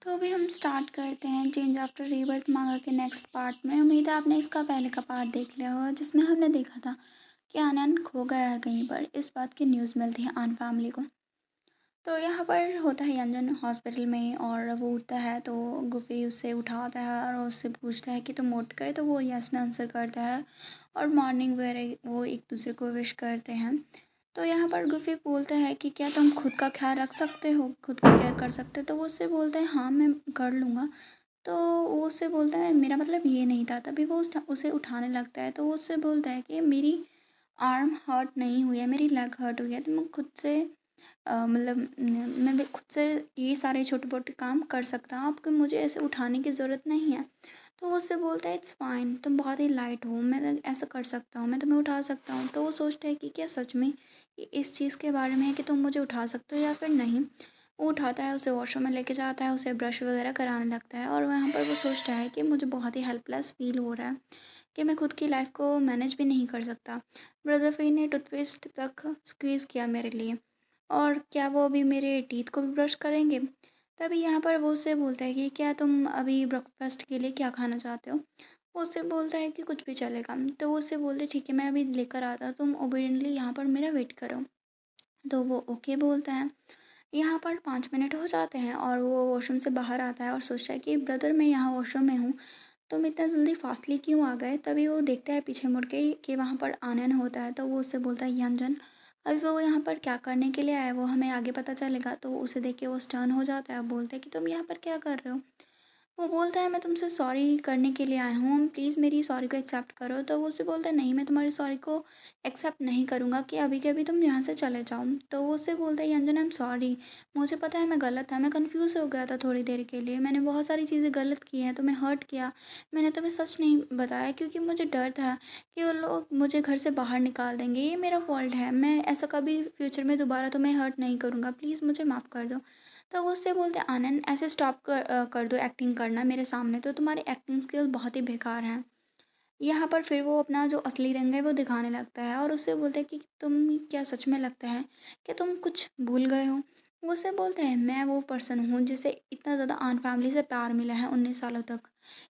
तो अभी हम स्टार्ट करते हैं चेंज आफ्टर रीबर्थ मांगा के नेक्स्ट पार्ट में। उम्मीद है आपने इसका पहले का पार्ट देख लिया होगा, जिसमें हमने देखा था कि आनंद खो गया है कहीं पर। इस बात की न्यूज़ मिलती है आन फैमिली को। तो यहाँ पर होता है यंजन हॉस्पिटल में और वो उठता है तो गुफी उसे उठाता है और उससे पूछता है कि तुम उठ गए, तो वो यस में आंसर करता है। और मॉर्निंग वगैरह वो एक दूसरे को विश करते हैं। तो यहाँ पर गुफी बोलता है कि क्या तुम खुद का ख्याल रख सकते हो, खुद की केयर कर सकते हो। तो वो उससे बोलता है हाँ मैं कर लूँगा। तो वो उससे बोलता है मेरा मतलब ये नहीं था। तभी वो उसे उठाने लगता है तो वो उससे बोलता है कि मेरी आर्म हर्ट नहीं हुई है, मेरी लेग हर्ट हुई है, तो मैं खुद से मतलब मैं भी खुद से ये सारे छोटे-मोटे काम कर सकता हूँ, आपको मुझे ऐसे उठाने की ज़रूरत नहीं है। तो वो उससे बोलता है इट्स फाइन, तुम बहुत ही लाइट हो, मैं ऐसा कर सकता हूँ, मैं तुम्हें उठा सकता हूँ। तो वो सोचता है कि क्या सच में ये इस चीज़ के बारे में है कि तुम मुझे उठा सकते हो या फिर नहीं। वो उठाता है, उसे वॉशरूम में लेके जाता है, उसे ब्रश वगैरह कराने लगता है और वहाँ पर वो सोचता है कि मुझे बहुत ही हेल्पलेस फ़ील हो रहा है कि मैं खुद की लाइफ़ को मैनेज भी नहीं कर सकता। ब्रदर फ़ी ने टूथपेस्ट तक स्क्वीज़ किया मेरे लिए। और क्या वो अभी मेरे टीथ को भी ब्रश करेंगे? तभी यहाँ पर वो उससे बोलता है कि क्या तुम अभी ब्रेकफ़ास्ट के लिए क्या खाना चाहते हो? वो उससे बोलता है कि कुछ भी चलेगा। तो वो उससे बोलते ठीक है मैं अभी लेकर आता हूँ, तुम ओबीडिएंटली यहाँ पर मेरा वेट करो। तो वो ओके बोलता है। यहाँ पर 5 मिनट हो जाते हैं और वो वॉशरूम से बाहर आता है और सोचता है कि ब्रदर मैं यहाँ वॉशरूम में हूँ, तुम इतना जल्दी फास्टली क्यों आ गए? तभी वो देखता है पीछे मुड़ के कि वहाँ पर आनंद होता है। तो वो उससे बोलता है यंजन अभी वो यहाँ पर क्या करने के लिए आया है वो हमें आगे पता चलेगा। तो उसे देख के वो स्टर्न हो जाता है, बोलता है कि तुम यहाँ पर क्या कर रहे हो? वो बोलता है मैं तुमसे सॉरी करने के लिए आया हूँ, प्लीज़ मेरी सॉरी को एक्सेप्ट करो। तो वो उससे बोलता है नहीं मैं तुम्हारी सॉरी को एक्सेप्ट नहीं करूँगा कि अभी के अभी तुम यहाँ से चले जाओ। तो वो उससे बोलता है अंजन आई एम सॉरी, मुझे पता है मैं गलत था, मैं कंफ्यूज हो गया था थोड़ी देर के लिए, मैंने बहुत सारी चीज़ें गलत की हैं, तुम्हें हर्ट किया। मैंने तुम्हें सच नहीं बताया क्योंकि मुझे डर था कि वो लोग मुझे घर से बाहर निकाल देंगे, ये मेरा फॉल्ट है, मैं ऐसा कभी फ्यूचर में दोबारा तुम्हें हर्ट नहीं करूँगा, प्लीज़ मुझे माफ़ कर दो। तो वो उससे बोलते हैं आनंद ऐसे स्टॉप कर दो एक्टिंग करना मेरे सामने, तो तुम्हारी एक्टिंग स्किल बहुत ही बेकार हैं। यहाँ पर फिर वो अपना जो असली रंग है वो दिखाने लगता है और उससे बोलता है कि तुम क्या सच में लगता है कि तुम कुछ भूल गए हो? वो उससे बोलते हैं मैं वो पर्सन हूँ जिसे इतना ज़्यादा आन फैमिली से प्यार मिला है 19 सालों तक।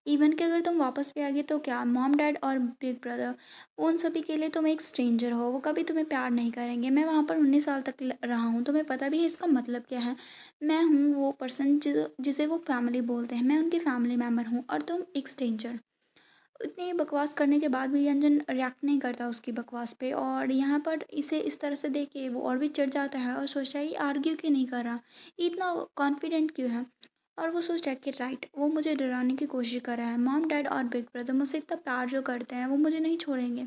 इवन कि अगर तुम वापस भी आ गए तो क्या मॉम डैड और बिग ब्रदर उन सभी के लिए तुम एक स्ट्रेंजर हो, वो कभी तुम्हें प्यार नहीं करेंगे। मैं वहाँ पर 19 साल तक रहा हूँ, तुम्हें पता भी है इसका मतलब क्या है। मैं हूँ वो पर्सन जिसे वो फैमिली बोलते हैं, मैं उनकी फैमिली मेम्बर हूँ और तुम एक स्ट्रेंजर। इतनी बकवास करने के बाद भी अंजन रिएक्ट नहीं करता उसकी बकवास पे और यहाँ पर इसे इस तरह से देख के वो और भी चिढ़ जाता है और सोचता है ये आर्ग्यू क्यों नहीं कर रहा, ये इतना कॉन्फिडेंट क्यों है। और वो सोचता है कि राइट वो मुझे डराने की कोशिश कर रहा है, मॉम डैड और बिग ब्रदर मुझसे इतना प्यार जो करते हैं वो मुझे नहीं छोड़ेंगे।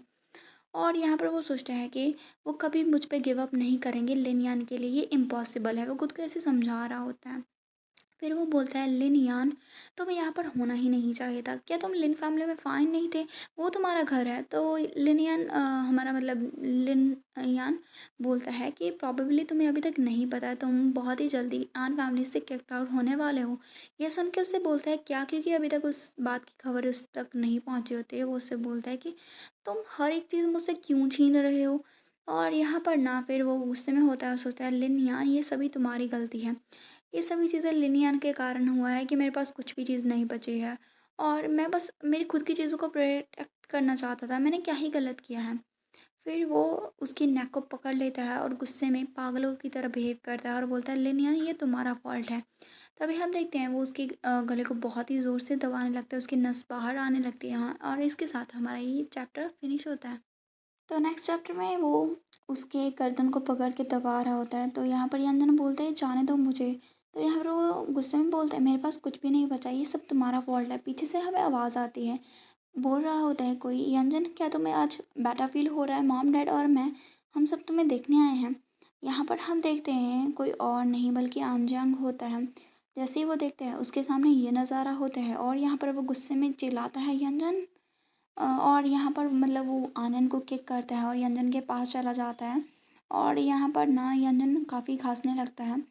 और यहाँ पर वो सोचता है कि वो कभी मुझ पे गिव अप नहीं करेंगे, लिन के लिए ये इम्पॉसिबल है, वो खुद को ऐसे समझा रहा होता है। फिर वो बोलता है लिन यान तुम्हें यहाँ पर होना ही नहीं चाहिए था, क्या तुम लिन फैमिली में फ़ाइन नहीं थे? वो तुम्हारा घर है। तो लिन यान हमारा मतलब लिन यान बोलता है कि प्रॉबेबली तुम्हें अभी तक नहीं पता है, तुम बहुत ही जल्दी आन फैमिली से किक्ड आउट होने वाले हो। ये सुन के उससे बोलता है क्या, क्योंकि अभी तक उस बात की खबर उस तक नहीं पहुँची होती है। वो उससे बोलता है कि तुम हर एक चीज़ मुझसे क्यों छीन रहे हो। और यहाँ पर ना फिर वो गुस्से में होता है, सोचता है लिन यान ये सभी तुम्हारी गलती है, ये सभी चीज़ें लिनियन के कारण हुआ है कि मेरे पास कुछ भी चीज़ नहीं बची है और मैं बस मेरी खुद की चीज़ों को प्रोटेक्ट करना चाहता था, मैंने क्या ही गलत किया है। फिर वो उसकी नेक को पकड़ लेता है और गुस्से में पागलों की तरह बिहेव करता है और बोलता है लिनियन ये तुम्हारा फॉल्ट है। तभी हम देखते हैं वो उसके गले को बहुत ही ज़ोर से दबाने लगता है, उसकी नस बाहर आने लगती है। हाँ, और इसके साथ हमारा ये चैप्टर फिनिश होता है। तो नेक्स्ट चैप्टर में वो उसके गर्दन को पकड़ के दबा रहा होता है। तो यहाँ पर यंजन बोलते हैं जाने दो मुझे। तो यहाँ पर वो गुस्से में बोलता है मेरे पास कुछ भी नहीं बचा, ये सब तुम्हारा फॉल्ट है। पीछे से हमें आवाज़ आती है, बोल रहा होता है कोई यंजन क्या तुम्हें आज बेटर फील हो रहा है? मॉम डैड और मैं हम सब तुम्हें देखने आए हैं। यहाँ पर हम देखते हैं कोई और नहीं बल्कि आंजांग होता है। जैसे ही वो देखते हैं उसके सामने ये नज़ारा होता है और यहाँ पर वो गुस्से में चिल्लाता है यंजन। और यहाँ पर मतलब वो आनंद को किक करता है और यंजन के पास चला जाता है और यहाँ पर ना यंजन काफ़ी खांसने लगता है।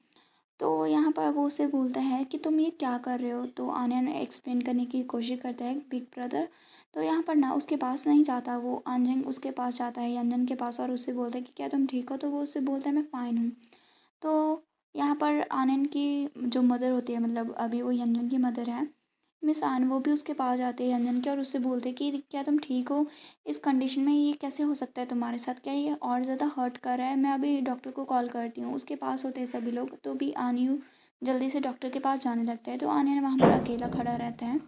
तो यहाँ पर वो उससे बोलता है कि तुम ये क्या कर रहे हो? तो आनंद एक्सप्लेन करने की कोशिश करता है बिग ब्रदर। तो यहाँ पर ना उसके पास नहीं जाता, वो आंजन उसके पास जाता है यंजन के पास और उससे बोलता है कि क्या तुम ठीक हो? तो वो उससे बोलता है मैं फ़ाइन हूँ। तो यहाँ पर आनंद की जो मदर होती है, मतलब अभी वो यंजन की मदर है, मिस आन, वो भी उसके पास जाते हैं यंजन के और उससे बोलते हैं कि क्या तुम ठीक हो? इस कंडीशन में ये कैसे हो सकता है तुम्हारे साथ? क्या ये और ज़्यादा हर्ट कर रहा है? मैं अभी डॉक्टर को कॉल करती हूँ। उसके पास होते हैं सभी लोग, तो भी आन्यू जल्दी से डॉक्टर के पास जाने लगता है। तो आनंद वहाँ पर अकेला खड़ा रहता है।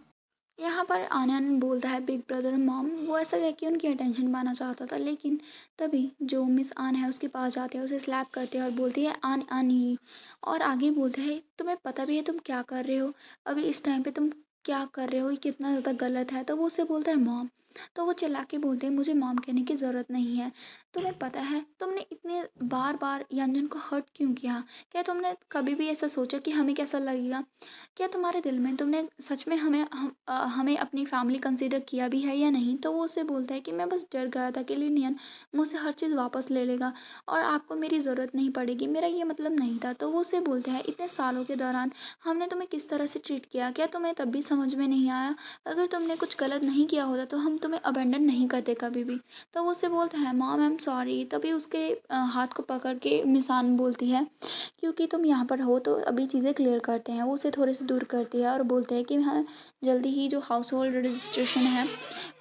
यहाँ पर आनंद बोलता है बिग ब्रदर मॉम, वो ऐसा कह के उनकी अटेंशन पाना चाहता था, लेकिन तभी जो मिस आन है उसके पास जाते हैं, उसे स्लैप करते हैं और बोलती है आन आन ही, और आगे बोलते हैं तुम्हें पता भी है तुम क्या कर रहे हो? अभी इस टाइम पे तुम क्या कर रहे हो? ये कितना ज़्यादा गलत है। तो वो उससे बोलता है मॉम। तो वो चिल्ला के बोलते हैं मुझे मॉम कहने की ज़रूरत नहीं है। तुम्हें पता है तुमने इतने बार बार यंजन को हर्ट क्यों किया? क्या तुमने कभी भी ऐसा सोचा कि हमें कैसा लगेगा? क्या तुम्हारे दिल में तुमने सच में हमें अपनी फैमिली कंसीडर किया भी है या नहीं? तो वो उससे बोलता है कि मैं बस डर गया था कि लिनियन मुझसे हर चीज़ वापस ले लेगा और आपको मेरी ज़रूरत नहीं पड़ेगी, मेरा ये मतलब नहीं था। तो वो उससे बोलते हैं इतने सालों के दौरान हमने तुम्हें किस तरह से ट्रीट किया, क्या तुम्हें तब भी समझ में नहीं आया? अगर तुमने कुछ गलत नहीं किया होता तो हम तुम्हें अबेंडन नहीं करते कभी भी। तो वो उससे बोलता है मॉम आई एम सॉरी। तभी उसके हाथ को पकड़ के मिसान बोलती है क्योंकि तुम यहाँ पर हो तो अभी चीज़ें क्लियर करते हैं। वो उसे थोड़े से दूर करती है और बोलते हैं कि हाँ, जल्दी ही जो हाउस होल्ड रजिस्ट्रेशन है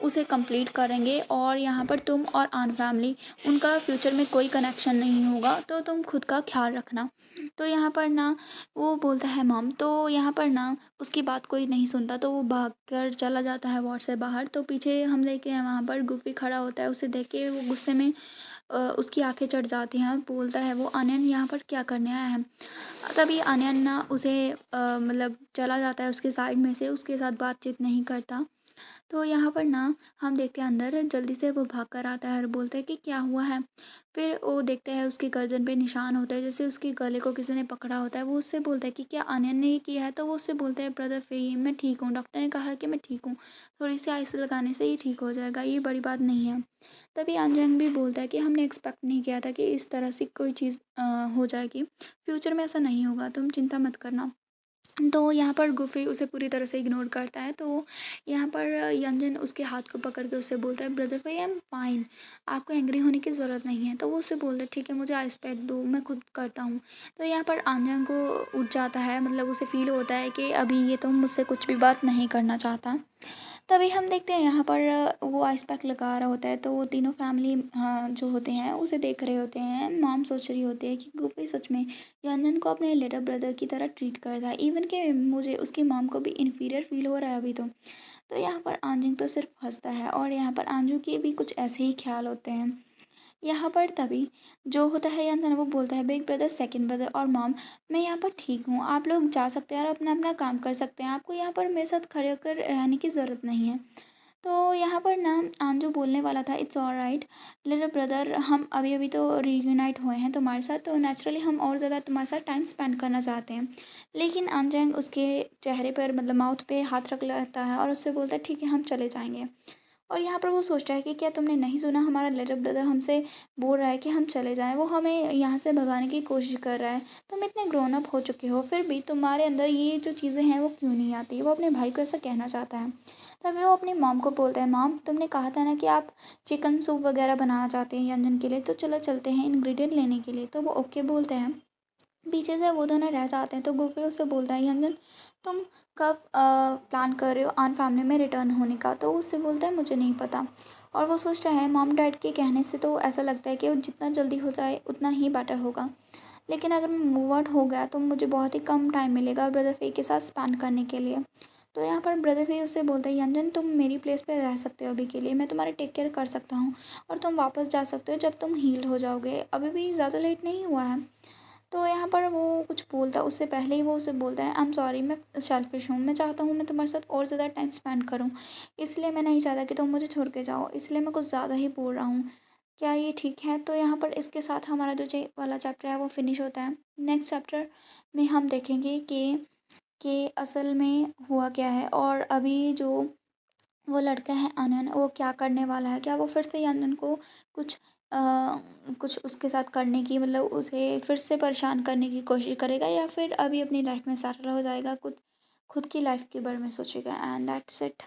उसे कंप्लीट करेंगे और यहाँ पर तुम और आन फैमिली, उनका फ्यूचर में कोई कनेक्शन नहीं होगा, तो तुम खुद का ख्याल रखना। तो यहाँ पर ना वो बोलता है मॉम। तो यहाँ पर ना उसकी बात कोई नहीं सुनता, तो वो भाग कर चला जाता है वार्ड से बाहर। तो पीछे हम देखे हैं वहाँ पर गुफी खड़ा होता है, उसे देख के वो गुस्से में उसकी आंखें चढ़ जाती हैं और बोलता है वो अनयन यहाँ पर क्या करने आया है? तभी अनयन ना उसे मतलब चला जाता है उसके साइड में से, उसके साथ बातचीत नहीं करता। तो यहाँ पर ना हम देखते हैं अंदर जल्दी से वो भाग कर आता है और बोलता है कि क्या हुआ है? फिर वो देखते हैं उसकी गर्दन पे निशान होता है, जैसे उसके गले को किसी ने पकड़ा होता है। वो उससे बोलता है कि क्या अनयन ने ये किया है? तो वो उससे बोलता है ब्रदर फ़हीम मैं ठीक हूँ, डॉक्टर ने कहा है कि मैं ठीक हूँ, थोड़ी सी आइस लगाने से ही ठीक हो जाएगा, ये बड़ी बात नहीं है। तभी अंजंग भी बोलता है कि हमने एक्सपेक्ट नहीं किया था कि इस तरह से कोई चीज़ हो जाएगी, फ्यूचर में ऐसा नहीं होगा, तुम चिंता मत करना। तो यहाँ पर गुफी उसे पूरी तरह से इग्नोर करता है। तो यहाँ पर यंजन उसके हाथ को पकड़ के उससे बोलता है ब्रदर भाई आई एम फाइन, आपको एंग्री होने की ज़रूरत नहीं है। तो वो उससे बोलता है ठीक है मुझे आइस पैक दो, मैं खुद करता हूँ। तो यहाँ पर आंजन को उठ जाता है, मतलब उसे फील होता है कि अभी ये तो मुझसे कुछ भी बात नहीं करना चाहता। तभी हम देखते हैं यहाँ पर वो आइस पैक लगा रहा होता है, तो वो तीनों फैमिली जो होते हैं उसे देख रहे होते हैं। मॉम सोच रही होती है कि गुफी सच में यंजन को अपने लिटिल ब्रदर की तरह ट्रीट करता है, इवन कि मुझे उसकी मॉम को भी इन्फीरियर फील हो रहा है अभी तो यहाँ पर आंजिन तो सिर्फ हंसता है और यहाँ पर आंजू के भी कुछ ऐसे ही ख्याल होते हैं। यहाँ पर तभी जो होता है यंदन वो बोलता है बिग ब्रदर सेकंड ब्रदर और मॉम, मैं यहाँ पर ठीक हूँ, आप लोग जा सकते हैं और अपना अपना काम कर सकते हैं, आपको यहाँ पर मेरे साथ खड़े होकर रहने की ज़रूरत नहीं है। तो यहाँ पर ना आंजू बोलने वाला था it's all right little brother, हम अभी अभी तो रीयूनाइट हुए हैं तुम्हारे साथ, तो नेचुरली हम और ज़्यादा तुम्हारे साथ टाइम स्पेंड करना चाहते हैं। लेकिन आंजंग उसके चेहरे पर मतलब माउथ पे हाथ रख लेता है और उससे बोलता है ठीक है हम चले जाएंगे। और यहाँ पर वो सोचता है कि क्या तुमने नहीं सुना, हमारा लिटिल ब्रदर हमसे बोल रहा है कि हम चले जाएं, वो हमें यहाँ से भगाने की कोशिश कर रहा है। तुम इतने ग्रोन अप हो चुके हो फिर भी तुम्हारे अंदर ये जो चीज़ें हैं वो क्यों नहीं आती? वो अपने भाई को ऐसा कहना चाहता है। तभी वो अपनी मॉम को बोलता है मॉम तुमने कहा था ना कि आप चिकन सूप वगैरह बनाना चाहते हैं यंजन के लिए, तो चलो चलते हैं इंग्रेडिएंट लेने के लिए। तो वो ओके बोलते हैं। पीछे से वो दोनों रह जाते हैं। तो गुफी उससे बोलता है यंजन तुम कब प्लान कर रहे हो आन फैमिली में रिटर्न होने का? तो उससे बोलता है मुझे नहीं पता। और वो सोचता है मॉम डैड के कहने से तो ऐसा लगता है कि वो जितना जल्दी हो जाए उतना ही बेटर होगा, लेकिन अगर मैं मूव आउट हो गया तो मुझे बहुत ही कम टाइम मिलेगा ब्रदर फे के साथ स्पेंड करने के लिए। तो यहाँ पर ब्रदर फे उससे बोलते हैं यंजन तुम मेरी प्लेस पे रह सकते हो अभी के लिए, मैं तुम्हारे टेक केयर कर सकता हूँ और तुम वापस जा सकते हो जब तुम हील हो जाओगे, अभी भी ज़्यादा लेट नहीं हुआ है। तो यहाँ पर वो कुछ बोलता उससे पहले ही वो उसे बोलता है आई एम सॉरी मैं सेल्फिश हूँ, मैं चाहता हूँ मैं तुम्हारे साथ और ज़्यादा टाइम स्पेंड करूँ, इसलिए मैं नहीं चाहता कि तुम मुझे छोड़ के जाओ, इसलिए मैं कुछ ज़्यादा ही बोल रहा हूँ, क्या ये ठीक है? तो यहाँ पर इसके साथ हमारा जो वाला चैप्टर है वो फिनिश होता है। नेक्स्ट चैप्टर में हम देखेंगे कि असल में हुआ क्या है और अभी जो वो लड़का है आनंद वो क्या करने वाला है, क्या वो फिर से आनंद को कुछ अ, कुछ उसके साथ करने की मतलब उसे फिर से परेशान करने की कोशिश करेगा या फिर अभी अपनी लाइफ में सेटल हो जाएगा, खुद खुद की लाइफ के बारे में सोचेगा। And that's it.